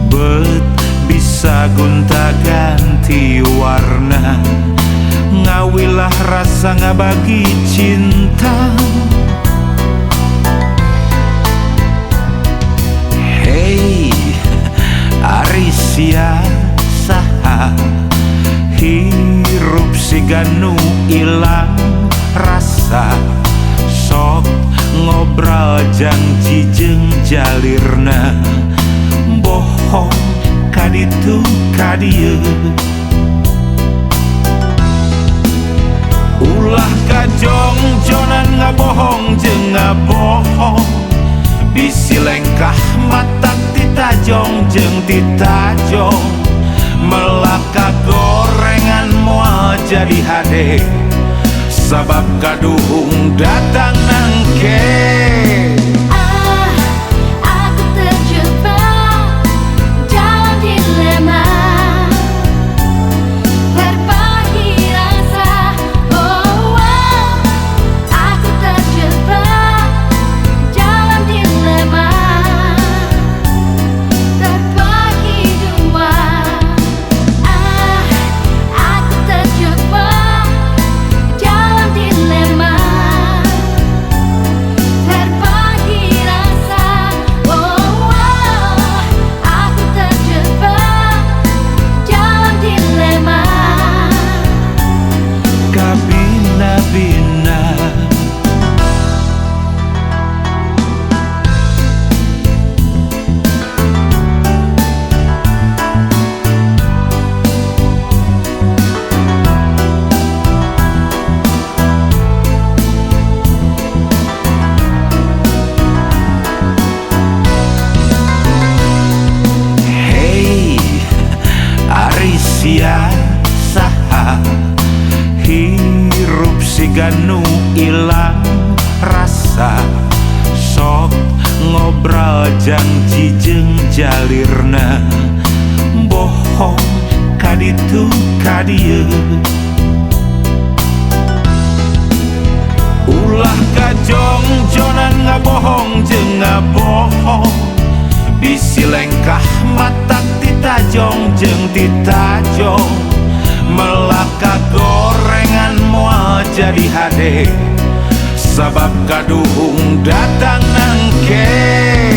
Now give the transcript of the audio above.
Bet bisa gonta-ganti warna, ngawilah rasa ngabagi cinta. Hey, ari saha hirup siganu ilang rasa, sok ngobrol janji jeung jalirna, bohong kaditu kadieu. Ulah kajongjonan ngabohong jeung ngabohong, bisi lengkah mata titajong jeung titajong, melaka gorengan moal jadi hade, sabab kaduhung datang nangke. Saha hirup siganu ilang rasa, sok ngobrol janji jeung jalirna, bohong kaditu kadieu. Ulah kajongjonan ngabohong jeung ngabohong, bisi lengkah mata titajong jeung titajong, melaka gorengan moal jadi hade, sabab kaduhung datang nangke.